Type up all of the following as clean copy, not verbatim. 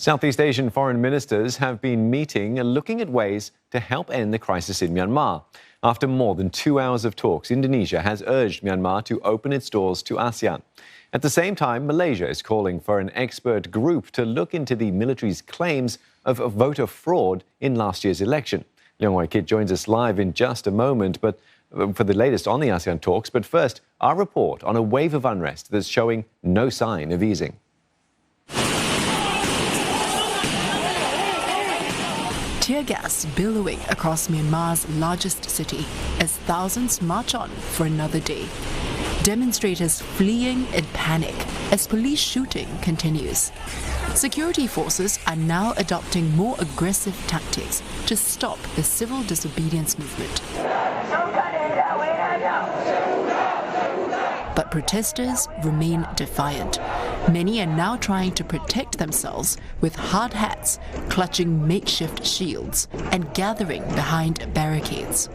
Southeast Asian foreign ministers have been meeting and looking at ways to help end the crisis in Myanmar. After more than 2 hours of talks, Indonesia has urged Myanmar to open its doors to ASEAN. At the same time, Malaysia is calling for an expert group to look into the military's claims of voter fraud in last year's election. Leong Wai Kit joins us live in just a moment, but for the latest on the ASEAN talks. But first, our report on a wave of unrest that's showing no sign of easing. Tear gas billowing across Myanmar's largest city as thousands march on for another day. Demonstrators fleeing in panic as police shooting continues. Security forces are now adopting more aggressive tactics to stop the civil disobedience movement. But protesters remain defiant. Many are now trying to protect themselves with hard hats, clutching makeshift shields, and gathering behind barricades.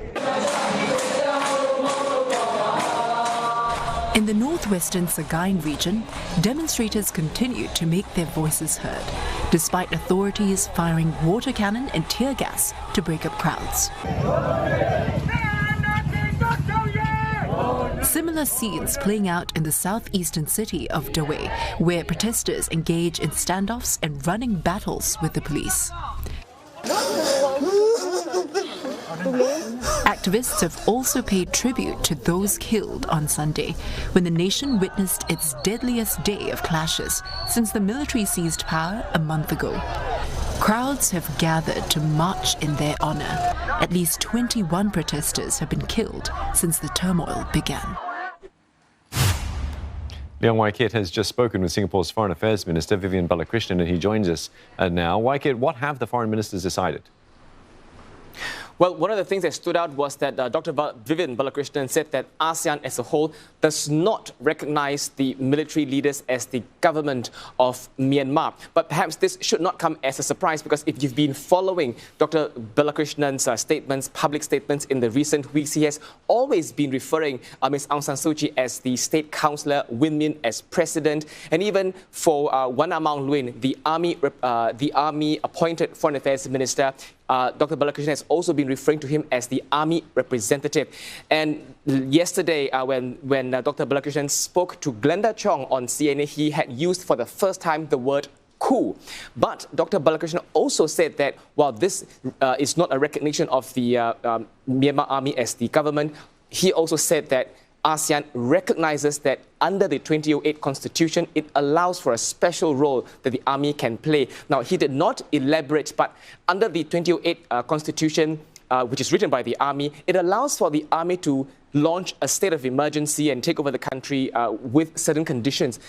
In the northwestern Sagaing region, demonstrators continue to make their voices heard, despite authorities firing water cannon and tear gas to break up crowds. Similar scenes playing out in the southeastern city of Dawei, where protesters engage in standoffs and running battles with the police. Activists have also paid tribute to those killed on Sunday, when the nation witnessed its deadliest day of clashes since the military seized power a month ago. Crowds have gathered to march in their honor. At least 21 protesters have been killed since the turmoil began. Leong Wai Kit has just spoken with Singapore's Foreign Affairs Minister Vivian Balakrishnan, and he joins us now. Wai Kit, what have the foreign ministers decided? Well, one of the things that stood out was that Dr. Vivian Balakrishnan said that ASEAN as a whole does not recognize the military leaders as the government of Myanmar. But perhaps this should not come as a surprise, because if you've been following Dr. Balakrishnan's statements, public statements in the recent weeks, he has always been referring Ms. Aung San Suu Kyi as the state councillor, Win Min as president, and even for Wan Amang Luin, the army appointed foreign affairs minister, Dr. Balakrishnan has also been referring to him as the army representative. And yesterday, when Dr. Balakrishnan spoke to Glenda Chong on CNN, he had used for the first time the word coup. But Dr. Balakrishnan also said that while this is not a recognition of the Myanmar army as the government, he also said that ASEAN recognizes that under the 2008 constitution, it allows for a special role that the army can play. Now, he did not elaborate, but under the 2008 constitution, which is written by the army, it allows for the army to launch a state of emergency and take over the country with certain conditions.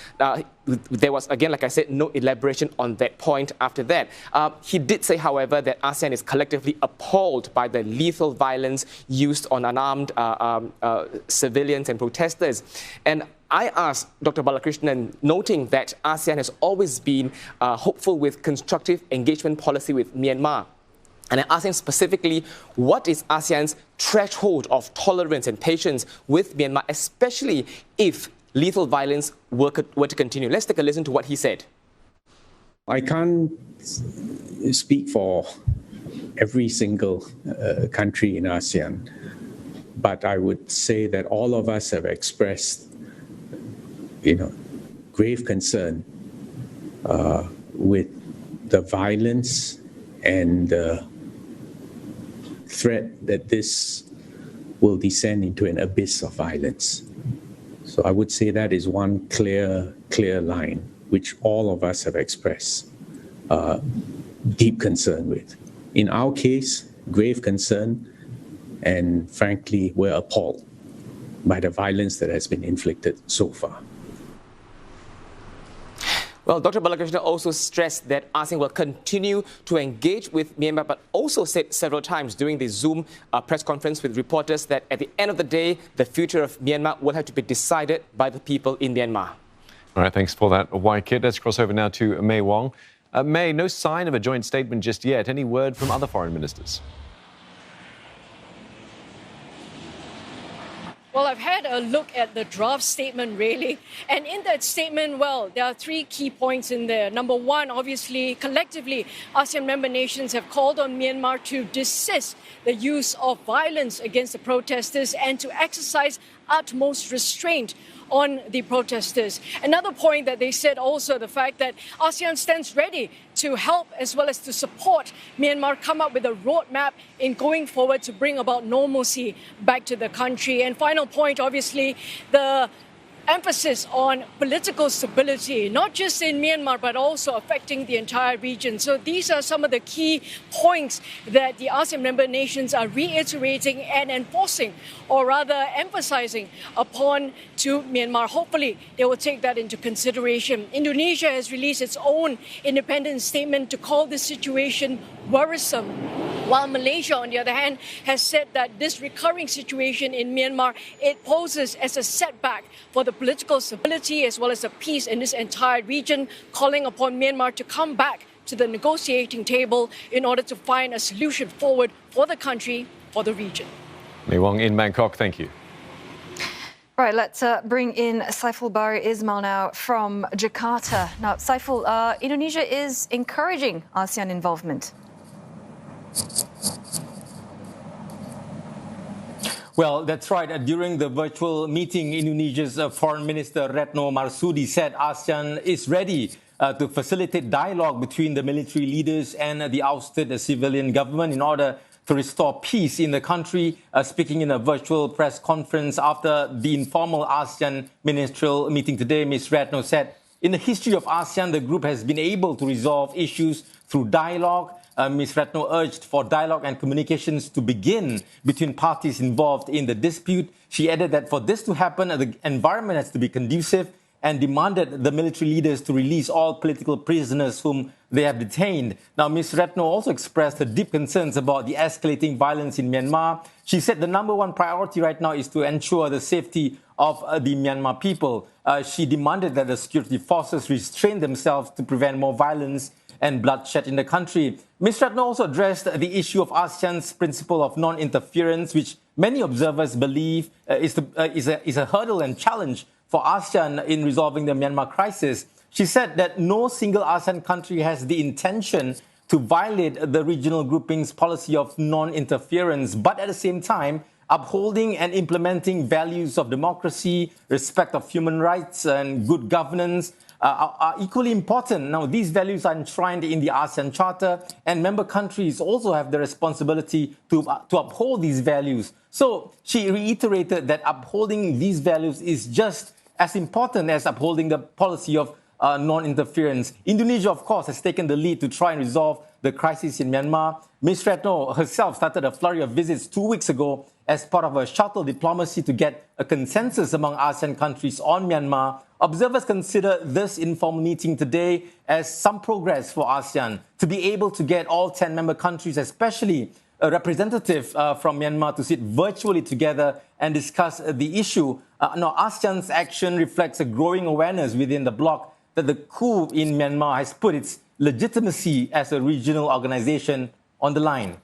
There was, again, like I said, no elaboration on that point after that. He did say, however, that ASEAN is collectively appalled by the lethal violence used on unarmed civilians and protesters. And I asked Dr. Balakrishnan, noting that ASEAN has always been hopeful with constructive engagement policy with Myanmar. And I asked him specifically, what is ASEAN's threshold of tolerance and patience with Myanmar, especially if lethal violence were to continue? Let's take a listen to what he said. I can't speak for every single country in ASEAN, but I would say that all of us have expressed, grave concern with the violence and threat that this will descend into an abyss of violence. So I would say that is one clear line which all of us have expressed deep concern with. In our case, grave concern, and frankly, we're appalled by the violence that has been inflicted so far. Well, Dr. Balakrishnan also stressed that ASEAN will continue to engage with Myanmar, but also said several times during the Zoom press conference with reporters that at the end of the day, the future of Myanmar will have to be decided by the people in Myanmar. All right, thanks for that, Wai Kit. Let's cross over now to May Wong. May, no sign of a joint statement just yet. Any word from other foreign ministers? Well, I've had a look at the draft statement, really. And in that statement, well, there are three key points in there. Number one, obviously, collectively, ASEAN member nations have called on Myanmar to desist the use of violence against the protesters and to exercise utmost restraint on the protesters. Another point that they said also, the fact that ASEAN stands ready to help as well as to support Myanmar come up with a roadmap in going forward to bring about normalcy back to the country. And final point, obviously, the emphasis on political stability, not just in Myanmar, but also affecting the entire region. So these are some of the key points that the ASEAN member nations are reiterating and enforcing, or rather emphasizing upon to Myanmar. Hopefully, they will take that into consideration. Indonesia has released its own independent statement to call this situation worrisome, while Malaysia, on the other hand, has said that this recurring situation in Myanmar, it poses as a setback for the political stability as well as the peace in this entire region, calling upon Myanmar to come back to the negotiating table in order to find a solution forward for the country, for the region. Mei Wong in Bangkok, thank you. Right, let's bring in Saiful Bahri Ismail now from Jakarta. Now, Saiful, Indonesia is encouraging ASEAN involvement. Well, that's right. During the virtual meeting, Indonesia's Foreign Minister Retno Marsudi said ASEAN is ready to facilitate dialogue between the military leaders and the ousted civilian government in order to restore peace in the country. Speaking in a virtual press conference after the informal ASEAN ministerial meeting today, Ms. Retno said, in the history of ASEAN, the group has been able to resolve issues through dialogue. Ms. Retno urged for dialogue and communications to begin between parties involved in the dispute. She added that for this to happen, the environment has to be conducive and demanded the military leaders to release all political prisoners whom they have detained. Now, Ms. Retno also expressed her deep concerns about the escalating violence in Myanmar. She said the number one priority right now is to ensure the safety of the Myanmar people. She demanded that the security forces restrain themselves to prevent more violence and bloodshed in the country. Ms. Retno also addressed the issue of ASEAN's principle of non-interference, which many observers believe is a hurdle and challenge for ASEAN in resolving the Myanmar crisis. She said that no single ASEAN country has the intention to violate the regional grouping's policy of non-interference, but at the same time, upholding and implementing values of democracy, respect of human rights, and good governance are equally important. Now, these values are enshrined in the ASEAN Charter, and member countries also have the responsibility to uphold these values. So she reiterated that upholding these values is just as important as upholding the policy of non-interference. Indonesia, of course, has taken the lead to try and resolve the crisis in Myanmar. Ms. Retno herself started a flurry of visits 2 weeks ago as part of a shuttle diplomacy to get a consensus among ASEAN countries on Myanmar. Observers consider this informal meeting today as some progress for ASEAN to be able to get all 10 member countries, especially a representative from Myanmar, to sit virtually together and discuss the issue. Now, ASEAN's action reflects a growing awareness within the bloc that the coup in Myanmar has put its legitimacy as a regional organization on the line.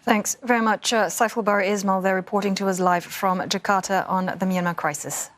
Thanks very much, Saiful Bahri Ismail there reporting to us live from Jakarta on the Myanmar crisis.